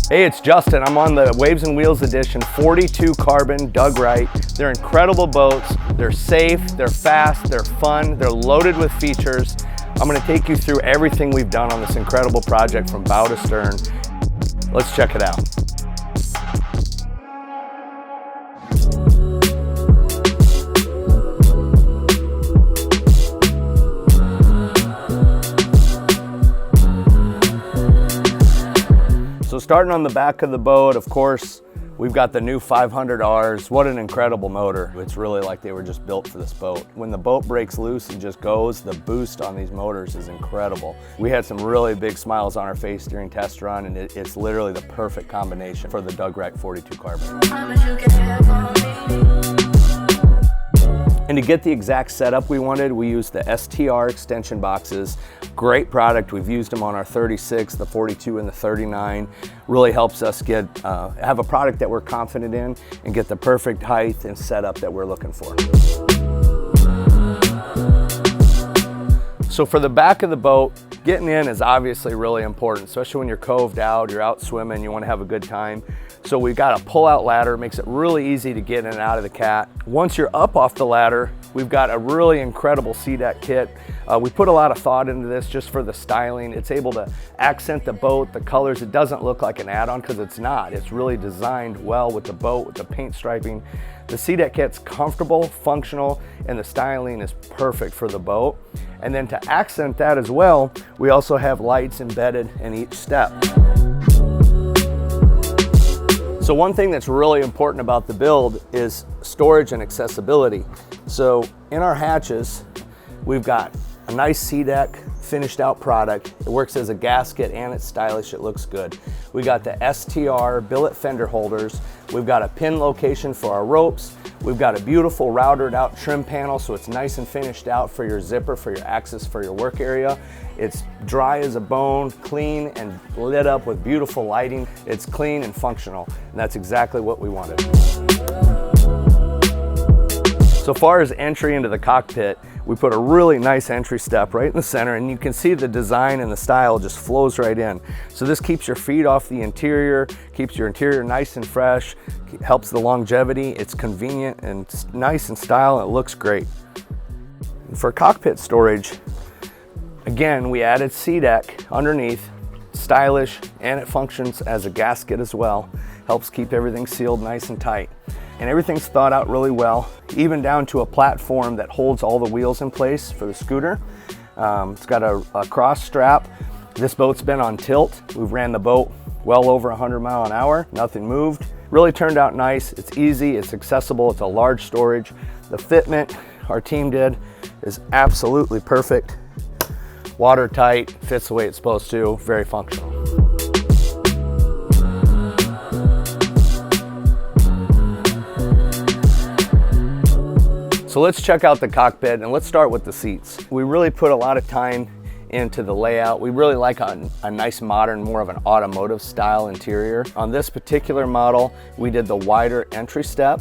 Hey, it's Justin. I'm on the Waves and Wheels Edition 42 Carbon Doug Wright. They're incredible boats. They're safe, they're fast, they're fun, they're loaded with features. I'm going to take you through everything we've done on this incredible project from bow to stern. Let's check it out. So starting on the back of the boat, of course, we've got the new 500Rs. What an incredible motor. It's really like they were just built for this boat. When the boat breaks loose and just goes, the boost on these motors is incredible. We had some really big smiles on our face during test run, and it's literally the perfect combination for the Doug Wright 42 Carbon. And to get the exact setup we wanted, we used the STR extension boxes. Great product. We've used them on our 36, the 42, and the 39. Really helps us have a product that we're confident in and get the perfect height and setup that we're looking for. So for the back of the boat, getting in is obviously really important, especially when you're coved out, you're out swimming, you want to have a good time. So we've got a pull-out ladder, makes it really easy to get in and out of the cat. Once you're up off the ladder, we've got a really incredible C-deck kit. We put a lot of thought into this just for the styling. It's able to accent the boat, the colors. It doesn't look like an add-on because it's not. It's really designed well with the boat, with the paint striping. The C-deck kit's comfortable, functional, and the styling is perfect for the boat. And then to accent that as well, we also have lights embedded in each step. So one thing that's really important about the build is storage and accessibility. So in our hatches, we've got a nice C-deck, finished out product. It works as a gasket and it's stylish, it looks good. We got the STR billet fender holders. We've got a pin location for our ropes. We've got a beautiful routered out trim panel so it's nice and finished out for your zipper, for your axis, for your work area. It's dry as a bone, clean and lit up with beautiful lighting. It's clean and functional, and that's exactly what we wanted. So far as entry into the cockpit, we put a really nice entry step right in the center, and you can see the design and the style just flows right in. So this keeps your feet off the interior, keeps your interior nice and fresh, helps the longevity. It's convenient and nice in style, and it looks great. And for cockpit storage, again, we added C-deck underneath, stylish, and it functions as a gasket as well. Helps keep everything sealed nice and tight. And everything's thought out really well, even down to a platform that holds all the wheels in place for the scooter. It's got a cross strap. This boat's been on tilt. We've ran the boat well over 100 miles an hour, nothing moved. Really turned out nice. It's easy, it's accessible, it's a large storage. The fitment our team did is absolutely perfect. Watertight, fits the way it's supposed to, very functional. So let's check out the cockpit and let's start with the seats. We really put a lot of time into the layout. We really like a nice modern, more of an automotive style interior. On this particular model, we did the wider entry step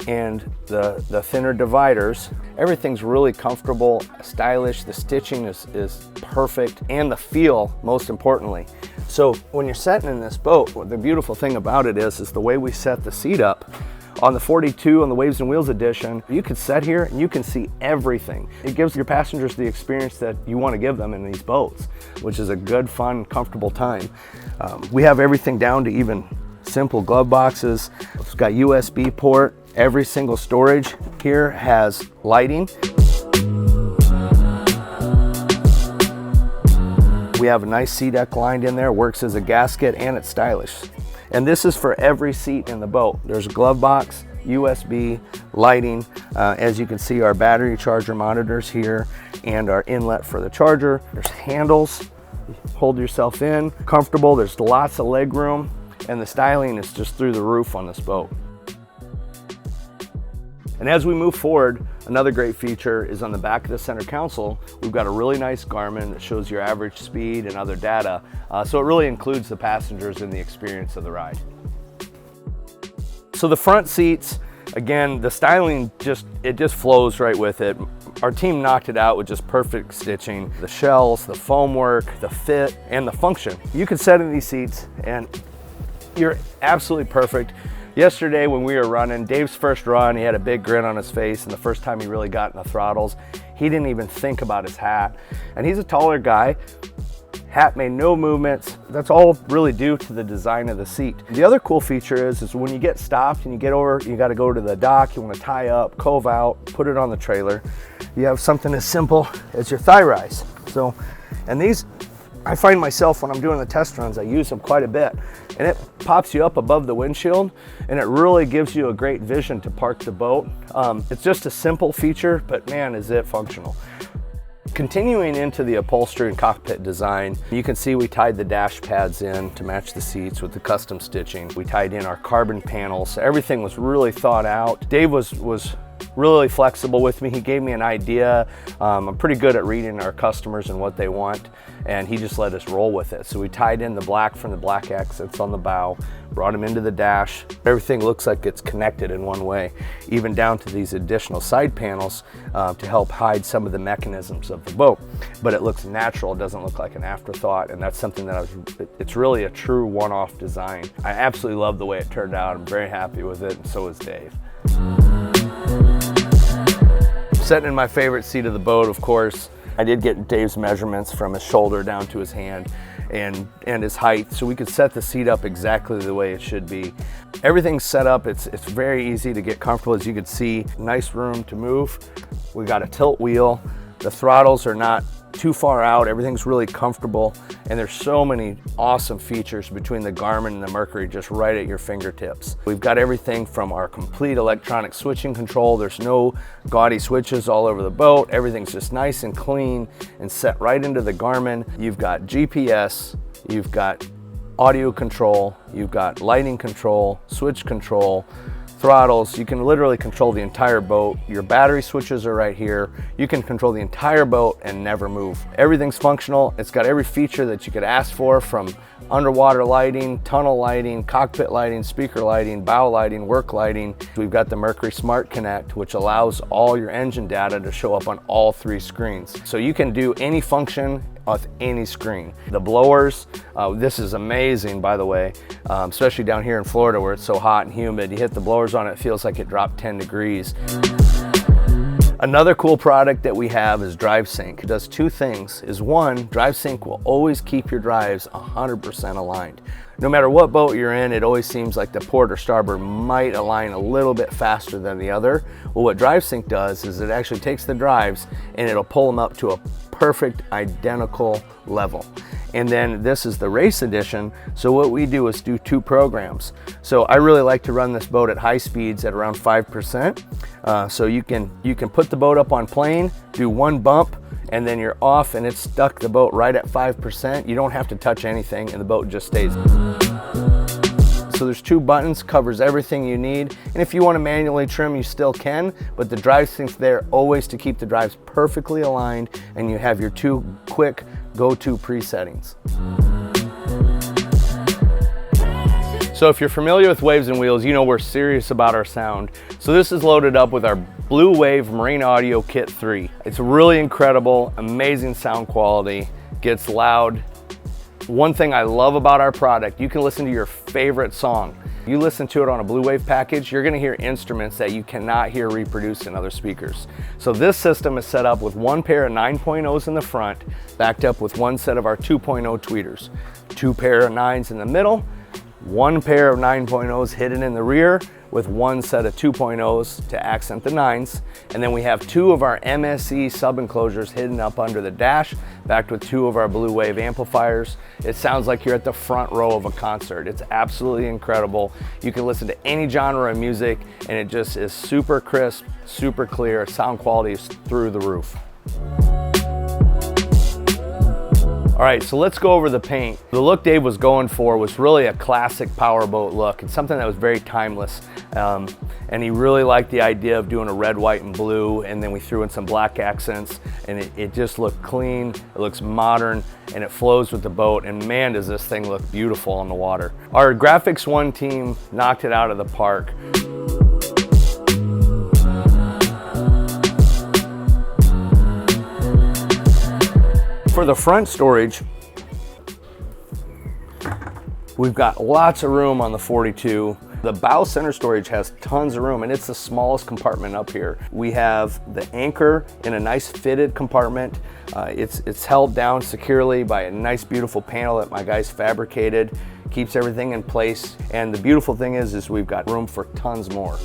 and the thinner dividers. Everything's really comfortable, stylish. The stitching is perfect, and the feel, most importantly. So when you're sitting in this boat, the beautiful thing about it is the way we set the seat up. On the 42, on the Waves and Wheels Edition, you can sit here and you can see everything. It gives your passengers the experience that you want to give them in these boats, which is a good, fun, comfortable time. We have everything down to even simple glove boxes. It's got USB port. Every single storage here has lighting. We have a nice C-deck lined in there, works as a gasket, and it's stylish. And this is for every seat in the boat. There's a glove box, USB, lighting. As you can see, our battery charger monitors here and our inlet for the charger. There's handles, hold yourself in, comfortable. There's lots of leg room, and the styling is just through the roof on this boat. And as we move forward, another great feature is on the back of the center console, we've got a really nice Garmin that shows your average speed and other data. So it really includes the passengers in the experience of the ride. So the front seats, again, the styling just flows right with it. Our team knocked it out with just perfect stitching. The shells, the foam work, the fit, and the function. You can sit in these seats and You're absolutely perfect. Yesterday when we were running, Dave's first run, he had a big grin on his face, and the first time he really got in the throttles, he didn't even think about his hat. And he's a taller guy. Hat made no movements. That's all really due to the design of the seat. The other cool feature is when you get stopped and you get over, you got to go to the dock, you want to tie up, cove out, put it on the trailer. You have something as simple as your thigh rise. So, and these, I find myself when I'm doing the test runs, I use them quite a bit. And it pops you up above the windshield, and it really gives you a great vision to park the boat. It's just a simple feature, but man, is it functional. Continuing into the upholstery and cockpit design, you can see we tied the dash pads in to match the seats with the custom stitching. We tied in our carbon panels. Everything was really thought out. Dave was really flexible with me. He gave me an idea. I'm pretty good at reading our customers and what they want, and he just let us roll with it. So we tied in the black from the black accents on the bow, brought them into the dash. Everything looks like it's connected in one way, even down to these additional side panels to help hide some of the mechanisms of the boat. But it looks natural, it doesn't look like an afterthought, and that's something that it's really a true one-off design. I absolutely love the way it turned out. I'm very happy with it, and so is Dave. Sitting in my favorite seat of the boat, of course. I did get Dave's measurements from his shoulder down to his hand and his height, so we could set the seat up exactly the way it should be. Everything's set up, it's very easy to get comfortable. As you can see, nice room to move. We got a tilt wheel. The throttles are not too far out. Everything's really comfortable, and there's so many awesome features between the Garmin and the Mercury just right at your fingertips. We've got everything from our complete electronic switching control. There's no gaudy switches all over the boat. Everything's just nice and clean and set right into the Garmin. You've got GPS, you've got audio control, you've got lighting control, switch control, throttles. You can literally control the entire boat. Your battery switches are right here. You can control the entire boat and never move. Everything's functional. It's got every feature that you could ask for, from underwater lighting, tunnel lighting, cockpit lighting, speaker lighting, bow lighting, work lighting. We've got the Mercury Smart Connect, which allows all your engine data to show up on all 3 screens. So you can do any function with any screen. The blowers, this is amazing, by the way, especially down here in Florida where it's so hot and humid. You hit the blowers on it, it feels like it dropped 10 degrees. Another cool product that we have is Drive Sync. It does 2 things. One, Drive Sync will always keep your drives 100% aligned. No matter what boat you're in, it always seems like the port or starboard might align a little bit faster than the other. Well, what Drive Sync does is it actually takes the drives and it'll pull them up to a perfect identical level. And then this is the race edition, so what we do is do 2 programs. So I really like to run this boat at high speeds at around 5%. So you can put the boat up on plane, do 1 bump, and then you're off and it's stuck the boat right at 5%. You don't have to touch anything and the boat just stays. So there's 2 buttons, covers everything you need. And if you want to manually trim, you still can, but the Drive Sync's there always to keep the drives perfectly aligned, and you have your 2 quick go-to presettings. So if you're familiar with Waves and Wheels, you know we're serious about our sound. So this is loaded up with our Blue Wave Marine Audio Kit 3. It's really incredible, amazing sound quality, gets loud. One thing I love about our product, you can listen to your favorite song. You listen to it on a Blue Wave package, you're gonna hear instruments that you cannot hear reproduced in other speakers. So this system is set up with 1 pair of 9.0s in the front, backed up with 1 set of our 2.0 tweeters. 2 pair of 9s in the middle, 1 pair of 9.0s hidden in the rear, with 1 set of 2.0s to accent the 9s. And then we have 2 of our MSE sub-enclosures hidden up under the dash, backed with 2 of our Blue Wave amplifiers. It sounds like you're at the front row of a concert. It's absolutely incredible. You can listen to any genre of music and it just is super crisp, super clear. Sound quality is through the roof. All right, so let's go over the paint. The look Dave was going for was really a classic powerboat look. It's something that was very timeless. And he really liked the idea of doing a red, white, and blue, and then we threw in some black accents, and it just looked clean, it looks modern, and it flows with the boat, and man, does this thing look beautiful on the water. Our Graphics One team knocked it out of the park. For the front storage, We've got lots of room on the 42. The bow center storage has tons of room, and it's the smallest compartment up here. We have the anchor in a nice fitted compartment. It's held down securely by a nice beautiful panel that my guys fabricated. Keeps everything in place, and the beautiful thing is we've got room for tons more.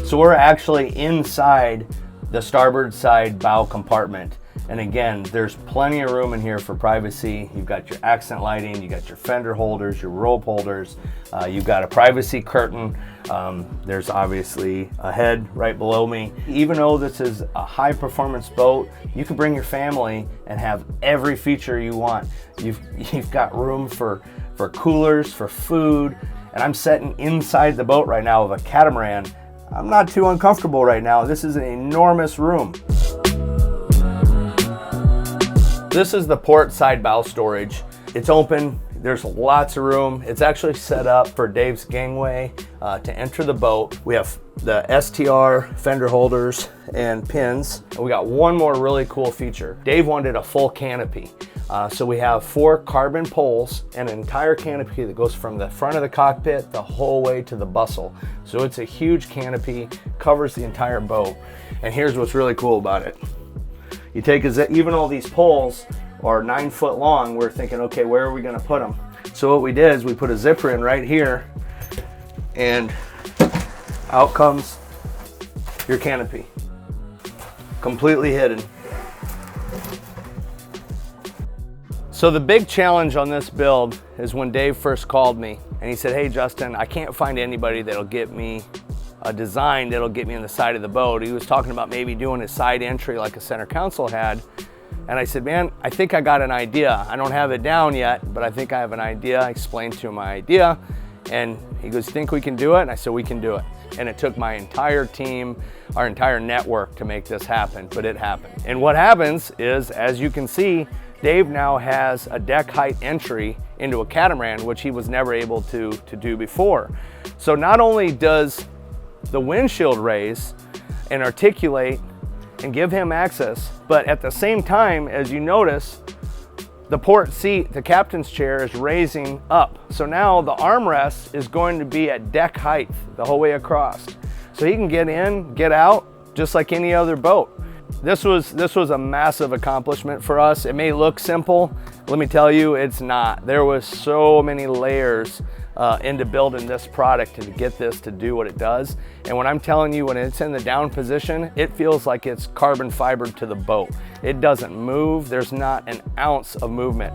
So we're actually inside the starboard side bow compartment. And again, there's plenty of room in here for privacy. You've got your accent lighting, you got your fender holders, your rope holders, you've got a privacy curtain. There's obviously a head right below me. Even though this is a high performance boat, you can bring your family and have every feature you want. You've got room for coolers, for food, and I'm sitting inside the boat right now of a catamaran. I'm not too uncomfortable right now. This is an enormous room. This is the port side bow storage. It's open, there's lots of room. It's actually set up for Dave's gangway to enter the boat. We have the STR fender holders and pins. And we got one more really cool feature. Dave wanted a full canopy. So we have 4 carbon poles and an entire canopy that goes from the front of the cockpit the whole way to the bustle. So it's a huge canopy, covers the entire boat. And here's what's really cool about it. You take even though these poles are 9 foot long, we're thinking, okay, where are we gonna put them? So what we did is we put a zipper in right here, and out comes your canopy, completely hidden. So the big challenge on this build is when Dave first called me and he said, hey Justin, I can't find anybody that'll get me a design that'll get me on the side of the boat. He was talking about maybe doing a side entry like a center console had. And I said, man, I think I got an idea. I don't have it down yet, but I think I have an idea. I explained to him my idea, and he goes, think we can do it? And I said, we can do it. And it took my entire team, our entire network to make this happen, but it happened. And what happens is, as you can see, Dave now has a deck height entry into a catamaran, which he was never able to do before. So not only does the windshield raise and articulate and give him access, but at the same time, as you notice, the port seat, the captain's chair, is raising up. So now the armrest is going to be at deck height the whole way across. So he can get in, get out, just like any other boat. This was a massive accomplishment for us. It may look simple. Let me tell you, it's not. There was so many layers into building this product and to get this to do what it does. And when I'm telling you, when it's in the down position, it feels like it's carbon fibered to the boat. It doesn't move. There's not an ounce of movement.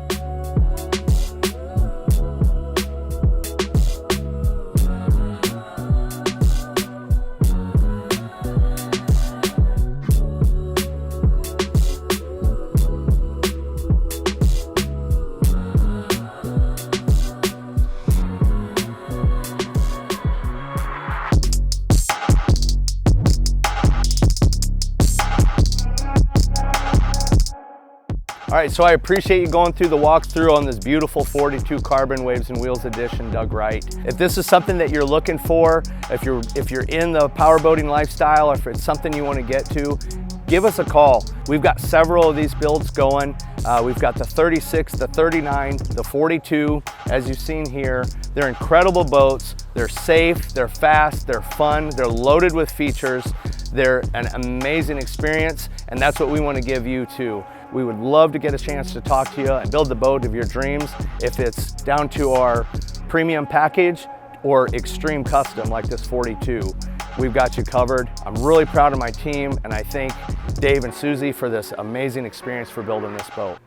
All right, so I appreciate you going through the walkthrough on this beautiful 42 Carbon Waves and Wheels Edition Doug Wright. If this is something that you're looking for, if you're in the powerboating lifestyle, or if it's something you want to get to, give us a call. We've got several of these builds going. We've got the 36, the 39, the 42, as you've seen here. They're incredible boats. They're safe, they're fast, they're fun, they're loaded with features. They're an amazing experience, and that's what we want to give you too. We would love to get a chance to talk to you and build the boat of your dreams, if it's down to our premium package or extreme custom like this 42. We've got you covered. I'm really proud of my team, and I thank Dave and Susie for this amazing experience for building this boat.